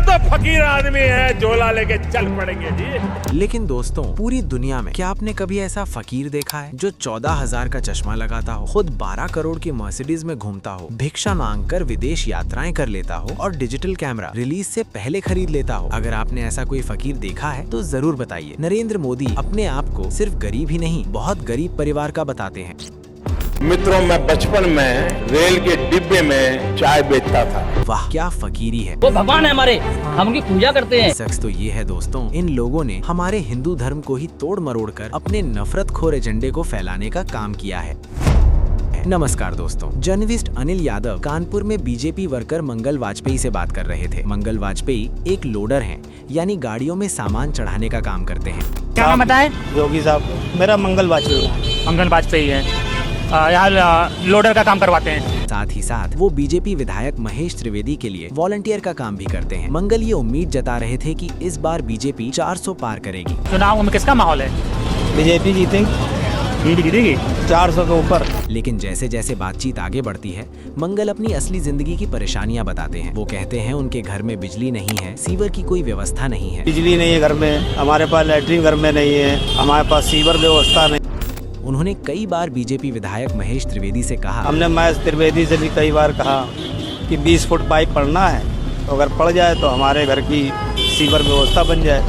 तो फकीर आदमी है, झोला लेके चल पड़ेंगे जी। लेकिन दोस्तों, पूरी दुनिया में क्या आपने कभी ऐसा फकीर देखा है जो 14,000 का चश्मा लगाता हो, खुद 12 करोड़ की मर्सिडीज में घूमता हो, भिक्षा मांगकर विदेश यात्राएं कर लेता हो और डिजिटल कैमरा रिलीज से पहले खरीद लेता हो? अगर आपने ऐसा कोई फकीर देखा है तो जरूर बताइए। नरेंद्र मोदी अपने आप को सिर्फ गरीब ही नहीं, बहुत गरीब परिवार का बताते हैं। मित्रों, मैं बचपन में रेल के डिब्बे में चाय बेचता था। वाह, क्या फकीरी है। वो भगवान है हमारे, हम उनकी पूजा करते हैं। सच तो ये है दोस्तों, इन लोगों ने हमारे हिंदू धर्म को ही तोड़ मरोड़ कर अपने नफरतखोर एजेंडे को फैलाने का काम किया है। नमस्कार दोस्तों, जर्नलिस्ट अनिल यादव कानपुर में बीजेपी वर्कर मंगल वाजपेयी से बात कर रहे थे। मंगल वाजपेयी एक लोडर हैं, यानी गाड़ियों में सामान चढ़ाने का काम करते हैं। क्या नाम बताएं? योगी साहब, मेरा मंगल वाजपेयी। मंगल वाजपेयी है, यहाँ लोडर का काम करवाते हैं। साथ ही साथ वो बीजेपी विधायक महेश त्रिवेदी के लिए वॉलंटियर का काम भी करते हैं। मंगल ये उम्मीद जता रहे थे कि इस बार बीजेपी 400 पार करेगी। चुनाव में किसका माहौल है? बीजेपी जीतेगी 400 के ऊपर। लेकिन जैसे जैसे बातचीत आगे बढ़ती है, मंगल अपनी असली जिंदगी की परेशानियां बताते हैं। वो कहते हैं उनके घर में बिजली नहीं है, सीवर की कोई व्यवस्था नहीं है। बिजली नहीं है घर में, हमारे पास लैट्रिन घर में नहीं है, हमारे पास सीवर व्यवस्था नहीं। उन्होंने कई बार बीजेपी विधायक महेश त्रिवेदी से कहा, हमने महेश त्रिवेदी से भी कई बार कहा कि 20 फुट पाइप पड़ना है, तो अगर पड़ जाए तो हमारे घर की सीवर व्यवस्था बन जाए।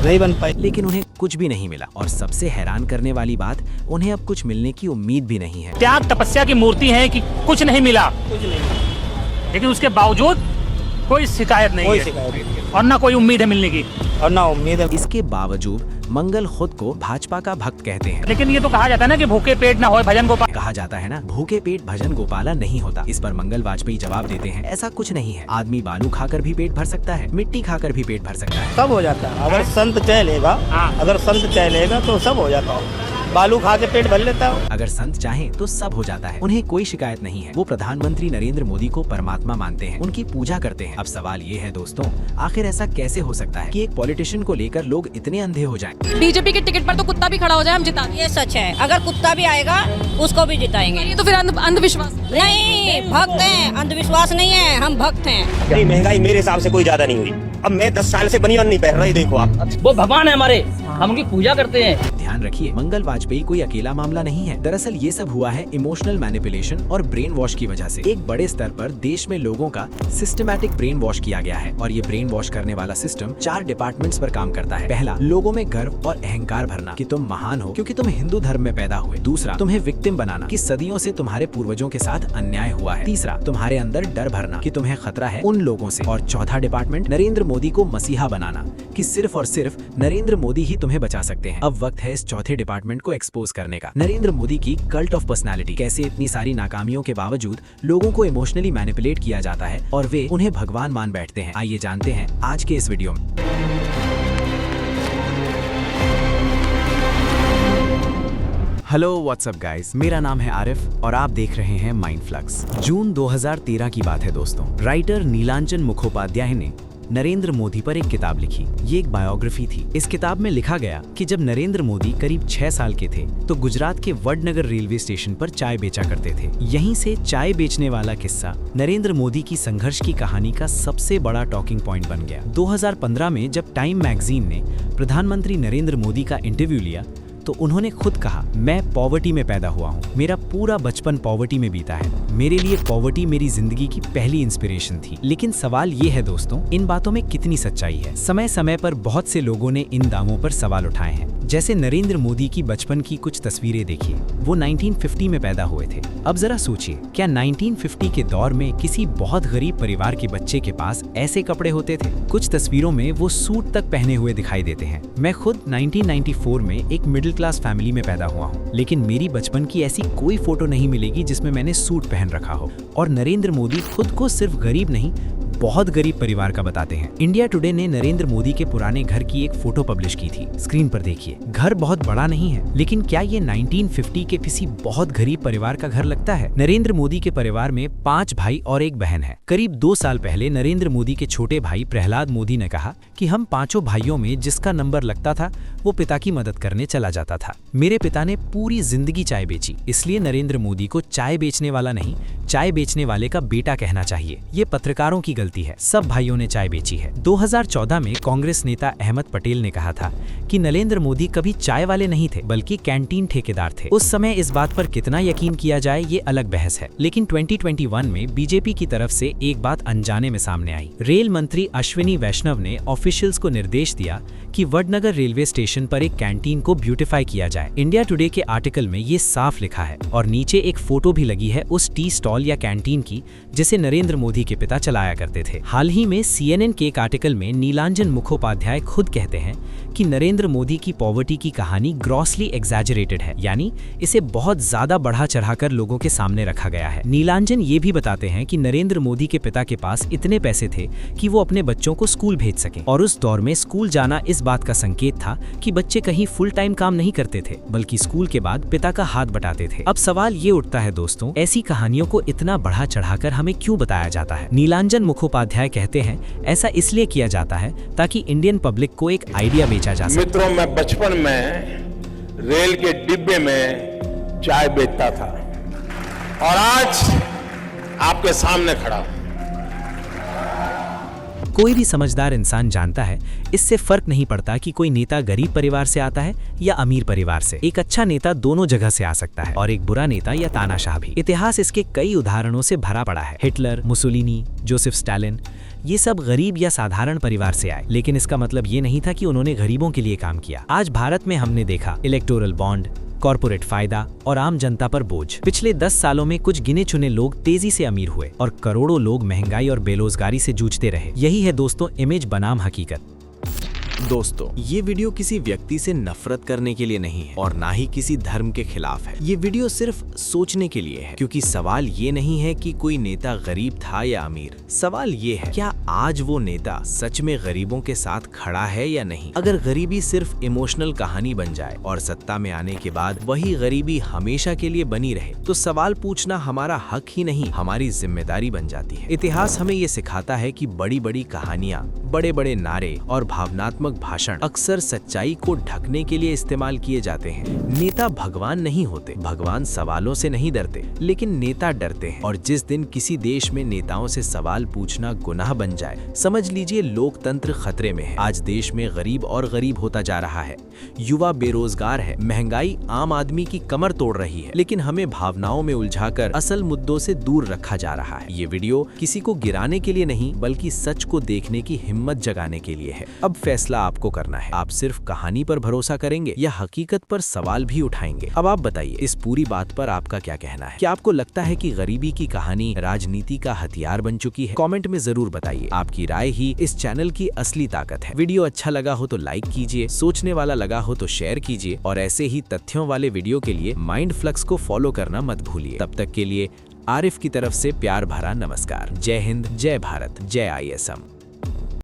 नहीं बन पाई। लेकिन उन्हें कुछ भी नहीं मिला। और सबसे हैरान करने वाली बात, उन्हें अब कुछ मिलने की उम्मीद भी नहीं है। त्याग तपस्या की मूर्ति है कि कुछ नहीं मिला, लेकिन उसके बावजूद कोई शिकायत नहीं है और ना कोई उम्मीद है मिलने की, और ना उम्मीद है। इसके बावजूद मंगल खुद को भाजपा का भक्त कहते हैं। लेकिन ये तो कहा जाता है ना कि भूखे पेट ना होए भजन गोपाल। कहा जाता है ना, भूखे पेट भजन गोपाला नहीं होता। इस पर मंगल वाजपेयी जवाब देते हैं, ऐसा कुछ नहीं है। आदमी बालू खाकर भी पेट भर सकता है, मिट्टी खाकर भी पेट भर सकता है। सब हो जाता है अगर संत चाह लेगा। अगर संत चाह लेगा तो सब हो जाता है। बालू खा के पेट भर लेता है। अगर संत चाहें तो सब हो जाता है। उन्हें कोई शिकायत नहीं है। वो प्रधानमंत्री नरेंद्र मोदी को परमात्मा मानते हैं, उनकी पूजा करते हैं। अब सवाल ये है दोस्तों, आखिर ऐसा कैसे हो सकता है कि एक पॉलिटिशियन को लेकर लोग इतने अंधे हो जाएं? बीजेपी के टिकट पर तो कुत्ता भी खड़ा हो जाए, हम जिता। ये सच है, अगर कुत्ता भी आएगा उसको भी जिताएंगे। ये तो फिर अंधविश्वास नहीं, भक्त हैं, अंधविश्वास नहीं है, हम भक्त हैं। महंगाई मेरे हिसाब से कोई ज्यादा नहीं हुई। अब मैं 10 साल से बनियान नहीं पहन रही, देखो आप। वो भगवान है हमारे, हम उनकी पूजा करते हैं। ध्यान रखिए, मंगल वाजपेयी कोई अकेला मामला नहीं है। दरअसल ये सब हुआ है इमोशनल मैनिपुलेशन और ब्रेन वॉश की वजह से। एक बड़े स्तर पर देश में लोगों का सिस्टमैटिक ब्रेन वॉश किया गया है। और ये ब्रेन वॉश करने वाला सिस्टम 4 डिपार्टमेंट्स पर काम करता है। पहला, लोगों में गर्व और अहंकार भरना कि तुम महान हो क्योंकि तुम हिंदू धर्म में पैदा हुए। दूसरा, तुम्हें विक्टिम बनाना कि सदियों से तुम्हारे पूर्वजों के साथ अन्याय हुआ है। तीसरा, तुम्हारे अंदर डर भरना कि तुम्हें खतरा है उन लोगों से। और चौथा डिपार्टमेंट, नरेंद्र मोदी को मसीहा बनाना कि सिर्फ और सिर्फ नरेंद्र मोदी ही तुम्हें बचा सकते हैं। अब वक्त है इस चौथे डिपार्टमेंट को एक्सपोज करने का। नरेंद्र मोदी की कल्ट ऑफ पर्सनालिटी, कैसे इतनी सारी नाकामियों के बावजूद लोगों को इमोशनली मैनिपुलेट किया जाता है और वे उन्हें भगवान मान बैठते हैं। आइए जानते हैं आज के इस वीडियो में। हेलो व्हाट्सअप गाइस, मेरा नाम है आरिफ और आप देख रहे हैं माइंड फ्लक्स। जून 2013 की बात है दोस्तों। राइटर नीलांजन मुखोपाध्याय ने नरेंद्र मोदी पर एक किताब लिखी। ये एक बायोग्राफी थी। इस किताब में लिखा गया कि जब नरेंद्र मोदी करीब 6 साल के थे तो गुजरात के वडनगर रेलवे स्टेशन पर चाय बेचा करते थे। यहीं से चाय बेचने वाला किस्सा नरेंद्र मोदी की संघर्ष की कहानी का सबसे बड़ा टॉकिंग पॉइंट बन गया। 2015 में जब टाइम मैगजीन ने प्रधानमंत्री नरेंद्र मोदी का इंटरव्यू लिया तो उन्होंने खुद कहा, मैं पॉवर्टी में पैदा हुआ हूँ, मेरा पूरा बचपन पॉवर्टी में बीता है, मेरे लिए पॉवर्टी मेरी जिंदगी की पहली इंस्पिरेशन थी। लेकिन सवाल ये है दोस्तों, इन बातों में कितनी सच्चाई है? समय समय पर बहुत से लोगों ने इन दावों पर सवाल उठाए हैं। जैसे नरेंद्र मोदी की बचपन की कुछ तस्वीरें देखिए, वो 1950 में पैदा हुए थे। अब जरा सोचिए, क्या 1950 के दौर में किसी बहुत गरीब परिवार के बच्चे के पास ऐसे कपड़े होते थे? कुछ तस्वीरों में वो सूट तक पहने हुए दिखाई देते हैं। मैं खुद 1994 में एक मिडिल क्लास फैमिली में पैदा हुआ हूँ, लेकिन मेरी बचपन की ऐसी कोई फोटो नहीं मिलेगी जिसमें मैंने सूट पहन रखा हो। और नरेंद्र मोदी खुद को सिर्फ गरीब नहीं, बहुत गरीब परिवार का बताते हैं। इंडिया टुडे ने नरेंद्र मोदी के पुराने घर की एक फोटो पब्लिश की थी। स्क्रीन पर देखिए, घर बहुत बड़ा नहीं है, लेकिन क्या ये 1950 के किसी बहुत गरीब परिवार का घर लगता है? नरेंद्र मोदी के परिवार में 5 भाई और एक बहन है। करीब 2 साल पहले नरेंद्र मोदी के छोटे भाई प्रहलाद मोदी ने कहा कि हम 5 भाइयों में जिसका नंबर लगता था वो पिता की मदद करने चला जाता था। मेरे पिता ने पूरी जिंदगी चाय बेची, इसलिए नरेंद्र मोदी को चाय बेचने वाला नहीं, चाय बेचने वाले का बेटा कहना चाहिए। ये पत्रकारों की गलती चलती है। सब भाइयों ने चाय बेची है। 2014 में कांग्रेस नेता अहमद पटेल ने कहा था कि नरेंद्र मोदी कभी चाय वाले नहीं थे बल्कि कैंटीन ठेकेदार थे। उस समय इस बात पर कितना यकीन किया जाए ये अलग बहस है, लेकिन 2021 में बीजेपी की तरफ से एक बात अनजाने में सामने आई। रेल मंत्री अश्विनी वैष्णव ने ऑफिशियल्स को निर्देश दिया कि वडनगर रेलवे स्टेशन पर एक कैंटीन को ब्यूटिफाई किया जाए। इंडिया टुडे के आर्टिकल में ये साफ लिखा है और नीचे एक फोटो भी लगी है उस टी स्टॉल या कैंटीन की जिसे नरेंद्र मोदी के पिता चलाया करते थे। हाल ही में CNN के एक आर्टिकल में नीलांजन मुखोपाध्याय खुद कहते हैं कि नरेंद्र मोदी की पॉवर्टी की कहानी ग्रॉसली एग्जैजरेटेड है, यानी इसे बहुत ज्यादा बढ़ा चढ़ाकर लोगों के सामने रखा गया है। नीलांजन ये भी बताते हैं कि नरेंद्र मोदी के पिता के पास इतने पैसे थे कि वो अपने बच्चों को स्कूल भेज सकें, और उस दौर में स्कूल जाना इस बात का संकेत था कि बच्चे कहीं फुल टाइम काम नहीं करते थे बल्कि स्कूल के बाद पिता का हाथ बटाते थे। अब सवाल ये उठता है दोस्तों, ऐसी कहानियों को इतना बढ़ा चढ़ाकर हमें क्यों बताया जाता है? नीलांजन मुखोपाध्याय कहते हैं ऐसा इसलिए किया जाता है ताकि इंडियन पब्लिक को एक आइडिया बेचा जा सके। मित्रों, मैं बचपन में रेल के डिब्बे में चाय बेचता था और आज आपके सामने खड़ा हूं। कोई भी समझदार इंसान जानता है इससे फर्क नहीं पड़ता कि कोई नेता गरीब परिवार से आता है या अमीर परिवार से। एक अच्छा नेता दोनों जगह से आ सकता है और एक बुरा नेता या तानाशाह भी। इतिहास इसके कई उदाहरणों से भरा पड़ा है। हिटलर, मुसोलिनी, जोसेफ स्टालिन, ये सब गरीब या साधारण परिवार से आए, लेकिन इसका मतलब ये नहीं था कि उन्होंने गरीबों के लिए काम किया। आज भारत में हमने देखा इलेक्टोरल बॉन्ड, कॉर्पोरेट फायदा और आम जनता पर बोझ। पिछले 10 सालों में कुछ गिने चुने लोग तेजी से अमीर हुए और करोड़ों लोग महंगाई और बेरोजगारी से जूझते रहे। यही है दोस्तों इमेज बनाम हकीकत। दोस्तों, ये वीडियो किसी व्यक्ति से नफरत करने के लिए नहीं है और ना ही किसी धर्म के खिलाफ है। ये वीडियो सिर्फ सोचने के लिए है, क्योंकि सवाल ये नहीं है कि कोई नेता गरीब था या अमीर। सवाल ये है, क्या आज वो नेता सच में गरीबों के साथ खड़ा है या नहीं? अगर गरीबी सिर्फ इमोशनल कहानी बन जाए और सत्ता में आने के बाद वही गरीबी हमेशा के लिए बनी रहे, तो सवाल पूछना हमारा हक ही नहीं, हमारी जिम्मेदारी बन जाती है। इतिहास हमें ये सिखाता है कि बड़ी बड़ी कहानियां, बड़े बड़े नारे और भावनात्मक भाषण अक्सर सच्चाई को ढकने के लिए इस्तेमाल किए जाते हैं। नेता भगवान नहीं होते, भगवान सवालों से नहीं डरते, लेकिन नेता डरते हैं। और जिस दिन किसी देश में नेताओं से सवाल पूछना गुनाह बन जाए, समझ लीजिए लोकतंत्र खतरे में है। आज देश में गरीब और गरीब होता जा रहा है, युवा बेरोजगार है, महंगाई आम आदमी की कमर तोड़ रही है, लेकिन हमें भावनाओं में उलझाकर असल मुद्दों से दूर रखा जा रहा है। ये वीडियो किसी को गिराने के लिए नहीं, बल्कि सच को देखने की हिम्मत जगाने के लिए है। अब फैसला आपको करना है, आप सिर्फ कहानी पर भरोसा करेंगे या हकीकत पर सवाल भी उठाएंगे? अब आप बताइए, इस पूरी बात पर आपका क्या कहना है? क्या आपको लगता है कि गरीबी की कहानी राजनीति का हथियार बन चुकी है? कमेंट में जरूर बताइए। आपकी राय ही इस चैनल की असली ताकत है। वीडियो अच्छा लगा हो तो लाइक कीजिए, सोचने वाला लगा हो तो शेयर कीजिए, और ऐसे ही तथ्यों वाले वीडियो के लिए माइंड फ्लक्स को फॉलो करना मत भूलिए। तब तक के लिए आरिफ की तरफ से प्यार भरा नमस्कार। जय हिंद, जय भारत, जय ISM।